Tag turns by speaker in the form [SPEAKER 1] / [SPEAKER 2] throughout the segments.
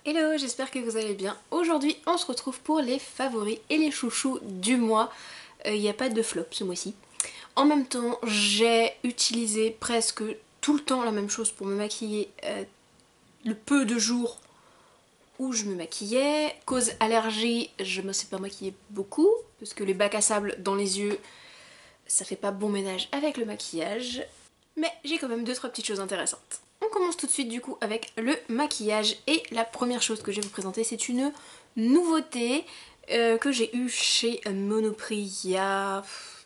[SPEAKER 1] Hello, j'espère que vous allez bien. Aujourd'hui, on se retrouve pour les favoris et les chouchous du mois. Il n'y a pas de flop ce mois-ci. En même temps, j'ai utilisé presque tout le temps la même chose pour me maquiller le peu de jours où je me maquillais. Cause allergie, je me suis pas maquillée beaucoup parce que les bacs à sable dans les yeux, ça fait pas bon ménage avec le maquillage. Mais j'ai quand même 2-3 petites choses intéressantes. On commence tout de suite du coup avec le maquillage et la première chose que je vais vous présenter c'est une nouveauté que j'ai eue chez Monoprix il y a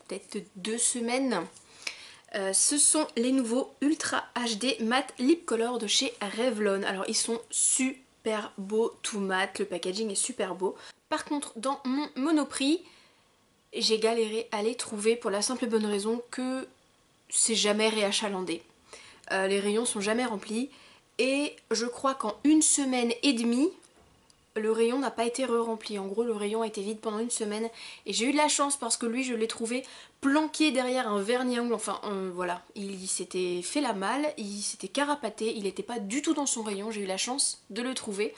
[SPEAKER 1] peut-être 2 semaines. Ce sont les nouveaux Ultra HD Matte Lip Color de chez Revlon. Alors ils sont super beaux tout mat, le packaging est super beau. Par contre dans mon Monoprix j'ai galéré à les trouver pour la simple et bonne raison que c'est jamais réachalandé. Les rayons sont jamais remplis et je crois qu'en 1 semaine et demie le rayon n'a pas été re-rempli. En gros le rayon a été vide pendant 1 semaine et j'ai eu de la chance parce que lui je l'ai trouvé planqué derrière un vernis à ongles, enfin voilà, il s'était fait la malle, il s'était carapaté, il n'était pas du tout dans son rayon, j'ai eu la chance de le trouver.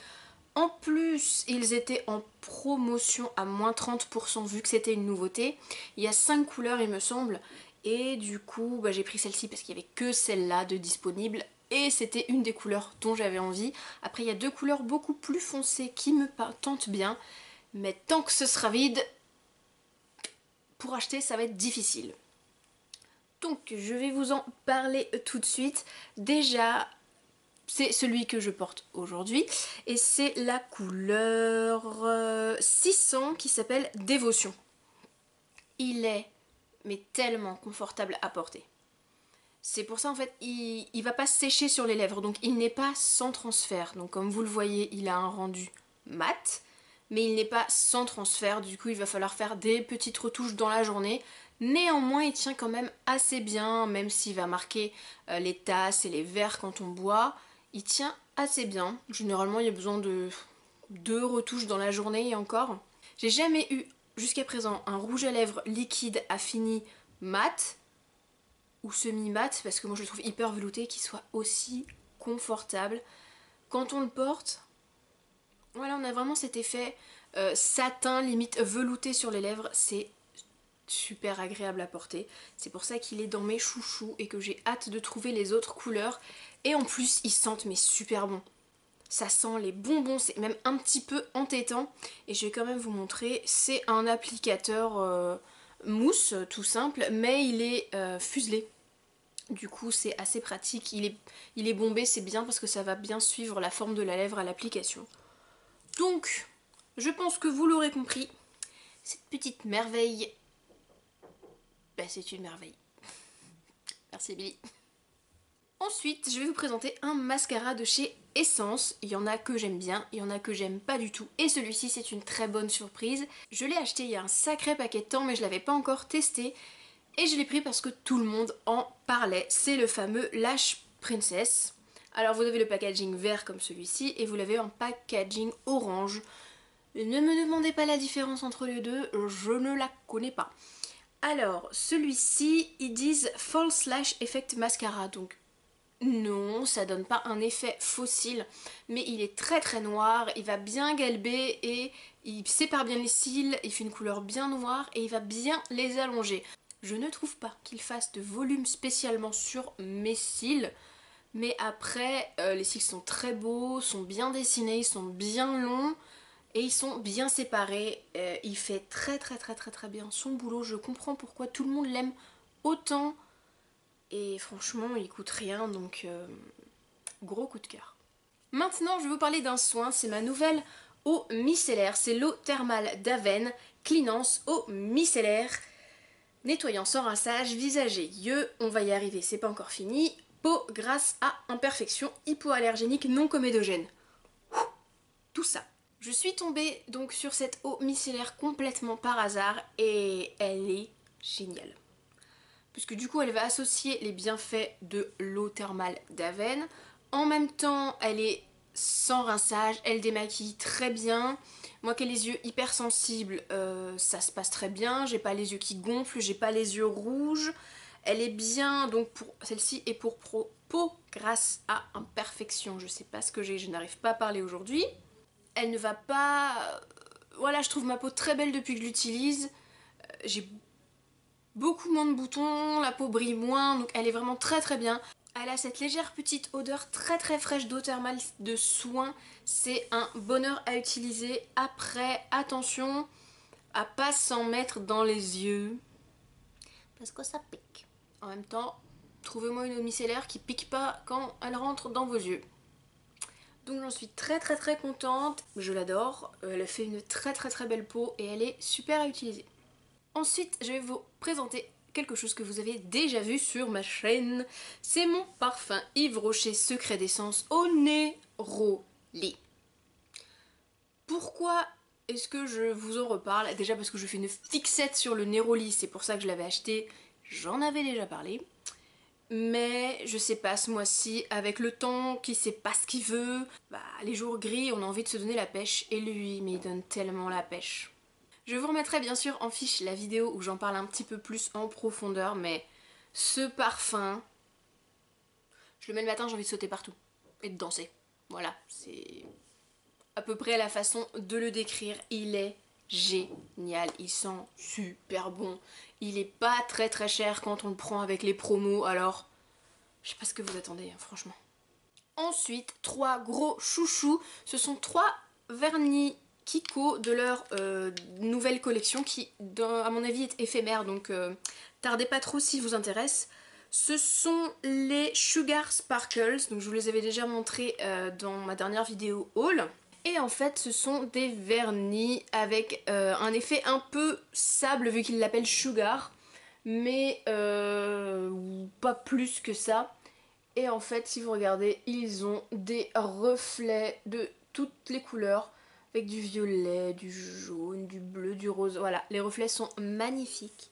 [SPEAKER 1] En plus, ils étaient en promotion à moins 30% vu que c'était une nouveauté. Il y a 5 couleurs il me semble. Et du coup, j'ai pris celle-ci parce qu'il n'y avait que celle-là de disponible. Et c'était une des couleurs dont j'avais envie. Après, il y a 2 couleurs beaucoup plus foncées qui me tentent bien. Mais tant que ce sera vide, pour acheter, ça va être difficile. Donc, je vais vous en parler tout de suite. Déjà, c'est celui que je porte aujourd'hui et c'est la couleur 600 qui s'appelle Dévotion. Il est mais tellement confortable à porter. C'est pour ça en fait il va pas sécher sur les lèvres, donc il n'est pas sans transfert. Donc comme vous le voyez, il a un rendu mat, mais il n'est pas sans transfert, du coup il va falloir faire des petites retouches dans la journée. Néanmoins il tient quand même assez bien, même s'il va marquer les tasses et les verres quand on boit, il tient assez bien. Généralement il y a besoin de 2 retouches dans la journée et encore. J'ai jamais eu jusqu'à présent un rouge à lèvres liquide à fini mat ou semi-mat, parce que moi je le trouve hyper velouté, qu'il soit aussi confortable. Quand on le porte, voilà, on a vraiment cet effet satin, limite velouté sur les lèvres, c'est super agréable à porter. C'est pour ça qu'il est dans mes chouchous et que j'ai hâte de trouver les autres couleurs. Et en plus, ils sentent mais super bon. Ça sent les bonbons, c'est même un petit peu entêtant. Et je vais quand même vous montrer, c'est un applicateur mousse tout simple, mais il est fuselé. Du coup c'est assez pratique, il est bombé, c'est bien parce que ça va bien suivre la forme de la lèvre à l'application. Donc, je pense que vous l'aurez compris, cette petite merveille, c'est une merveille. Merci Billy. Ensuite, je vais vous présenter un mascara de chez Essence. Il y en a que j'aime bien, il y en a que j'aime pas du tout. Et celui-ci, c'est une très bonne surprise. Je l'ai acheté il y a un sacré paquet de temps, mais je l'avais pas encore testé. Et je l'ai pris parce que tout le monde en parlait. C'est le fameux Lash Princess. Alors vous avez le packaging vert comme celui-ci et vous l'avez en packaging orange. Ne me demandez pas la différence entre les deux, je ne la connais pas. Alors celui-ci, ils disent False Lash Effect Mascara, donc non, ça donne pas un effet fossile, mais il est très très noir, il va bien galber et il sépare bien les cils, il fait une couleur bien noire et il va bien les allonger. Je ne trouve pas qu'il fasse de volume spécialement sur mes cils, mais après les cils sont très beaux, sont bien dessinés, ils sont bien longs et ils sont bien séparés. Il fait très très très très très bien son boulot, je comprends pourquoi tout le monde l'aime autant et franchement il coûte rien, donc gros coup de cœur. Maintenant je vais vous parler d'un soin, c'est ma nouvelle eau micellaire, c'est l'eau thermale d'Aven Cleanance eau micellaire. Nettoyant sans rinçage, visage et yeux, on va y arriver, c'est pas encore fini. Peau grâce à imperfection, hypoallergénique non comédogène. Tout ça. Je suis tombée donc sur cette eau micellaire complètement par hasard et elle est géniale. Puisque du coup elle va associer les bienfaits de l'eau thermale d'Aven. En même temps elle est sans rinçage, elle démaquille très bien. Moi qui ai les yeux hypersensibles, ça se passe très bien. J'ai pas les yeux qui gonflent, j'ai pas les yeux rouges. Elle est bien, donc pour celle-ci est pour peau grâce à imperfection. Je sais pas ce que j'ai, je n'arrive pas à parler aujourd'hui. Elle ne va pas... Voilà, je trouve ma peau très belle depuis que je l'utilise. J'ai beaucoup moins de boutons, la peau brille moins, donc elle est vraiment très très bien. Elle a cette légère petite odeur très très fraîche d'eau thermale de soin. C'est un bonheur à utiliser. Après, attention à pas s'en mettre dans les yeux, parce que ça pique. En même temps, trouvez-moi une eau micellaire qui pique pas quand elle rentre dans vos yeux. Donc j'en suis très très très contente, je l'adore, elle fait une très très très belle peau et elle est super à utiliser. Ensuite, je vais vous présenter quelque chose que vous avez déjà vu sur ma chaîne. C'est mon parfum Yves Rocher Secret d'Essence au Néroli. Pourquoi est-ce que je vous en reparle? Déjà parce que je fais une fixette sur le Néroli, c'est pour ça que je l'avais acheté. J'en avais déjà parlé. Mais je sais pas, ce mois-ci, avec le temps qui sait pas ce qu'il veut, bah les jours gris, on a envie de se donner la pêche. Et lui, mais il donne tellement la pêche. Je vous remettrai bien sûr en fiche la vidéo où j'en parle un petit peu plus en profondeur, mais ce parfum, je le mets le matin, j'ai envie de sauter partout et de danser. Voilà, c'est à peu près la façon de le décrire. Il est génial, il sent super bon. Il est pas très très cher quand on le prend avec les promos, alors je sais pas ce que vous attendez, hein, franchement. Ensuite, trois gros chouchous. Ce sont trois vernis Kiko de leur nouvelle collection qui, à mon avis, est éphémère. Donc, tardez pas trop si vous intéresse. Ce sont les Sugar Sparkles. Donc, je vous les avais déjà montrés dans ma dernière vidéo haul. Et en fait, ce sont des vernis avec un effet un peu sable vu qu'ils l'appellent Sugar. Mais pas plus que ça. Et en fait, si vous regardez, ils ont des reflets de toutes les couleurs, avec du violet, du jaune, du bleu, du rose. Voilà, les reflets sont magnifiques.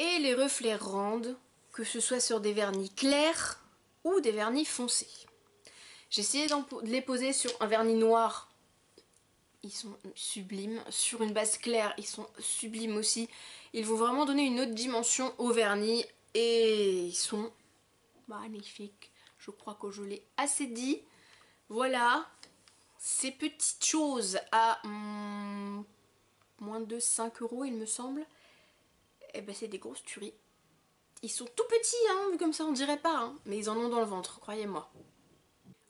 [SPEAKER 1] Et les reflets rendent, que ce soit sur des vernis clairs ou des vernis foncés. J'ai essayé de les poser sur un vernis noir. Ils sont sublimes. Sur une base claire, ils sont sublimes aussi. Ils vont vraiment donner une autre dimension au vernis. Et ils sont magnifique, je crois que je l'ai assez dit. Voilà, ces petites choses à moins de 5 € il me semble. Et ben c'est des grosses tueries. Ils sont tout petits, hein, vu comme ça on dirait pas, hein, mais ils en ont dans le ventre, croyez-moi.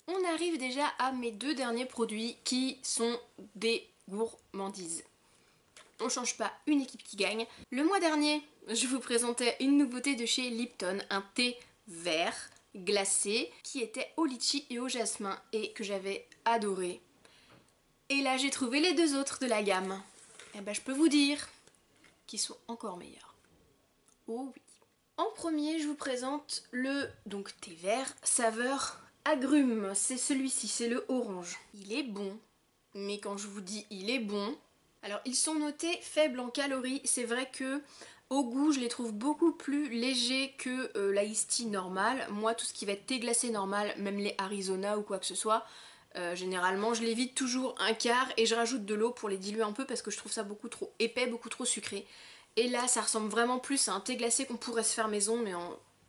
[SPEAKER 1] On arrive déjà à mes deux derniers produits qui sont des gourmandises. On change pas, une équipe qui gagne. Le mois dernier, je vous présentais une nouveauté de chez Lipton, un thé vert glacé qui était au litchi et au jasmin et que j'avais adoré. Et là j'ai trouvé les deux autres de la gamme. Et ben je peux vous dire qu'ils sont encore meilleurs. Oh oui. En premier je vous présente le thé vert saveur agrumes. C'est celui-ci, c'est le orange. Il est bon, mais quand je vous dis il est bon, alors ils sont notés faibles en calories. C'est vrai que au goût je les trouve beaucoup plus légers que l'ice tea normal. Moi tout ce qui va être thé glacé normal, même les Arizona ou quoi que ce soit, généralement je les vide toujours un quart et je rajoute de l'eau pour les diluer un peu parce que je trouve ça beaucoup trop épais, beaucoup trop sucré. Et là ça ressemble vraiment plus à un thé glacé qu'on pourrait se faire maison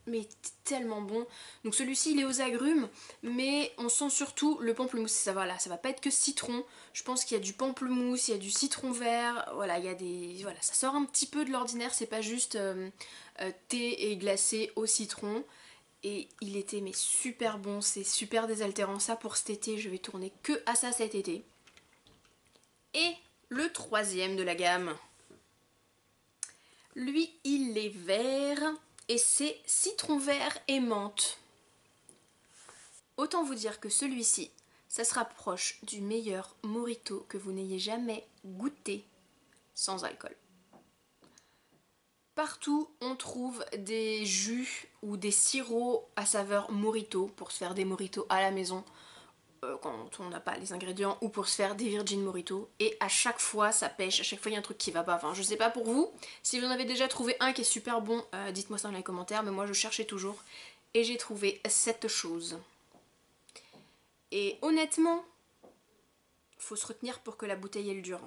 [SPEAKER 1] mais tellement bon. Donc celui-ci il est aux agrumes, mais on sent surtout le pamplemousse. Ça va là, ça va pas être que citron. Je pense qu'il y a du pamplemousse, il y a du citron vert. Voilà, il y a des, voilà, ça sort un petit peu de l'ordinaire. C'est pas juste thé et glacé au citron. Et il était mais super bon, c'est super désaltérant. Ça pour cet été, je vais tourner que à ça cet été. Et le troisième de la gamme, lui il est vert. Et c'est citron vert et menthe. Autant vous dire que celui-ci, ça se rapproche du meilleur mojito que vous n'ayez jamais goûté sans alcool. Partout, on trouve des jus ou des sirops à saveur mojito pour se faire des mojitos à la maison quand on n'a pas les ingrédients ou pour se faire des virgin mojito. Et à chaque fois, ça pêche, à chaque fois il y a un truc qui va pas. Enfin, je sais pas pour vous, si vous en avez déjà trouvé un qui est super bon, dites-moi ça dans les commentaires, mais moi je cherchais toujours et j'ai trouvé cette chose. Et honnêtement, faut se retenir pour que la bouteille elle dure.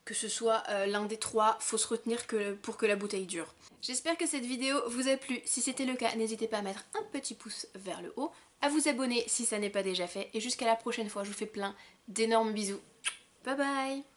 [SPEAKER 1] que ce soit l'un des trois, faut se retenir pour que la bouteille dure. J'espère que cette vidéo vous a plu. Si c'était le cas, n'hésitez pas à mettre un petit pouce vers le haut, à vous abonner si ça n'est pas déjà fait, et jusqu'à la prochaine fois, je vous fais plein d'énormes bisous. Bye bye!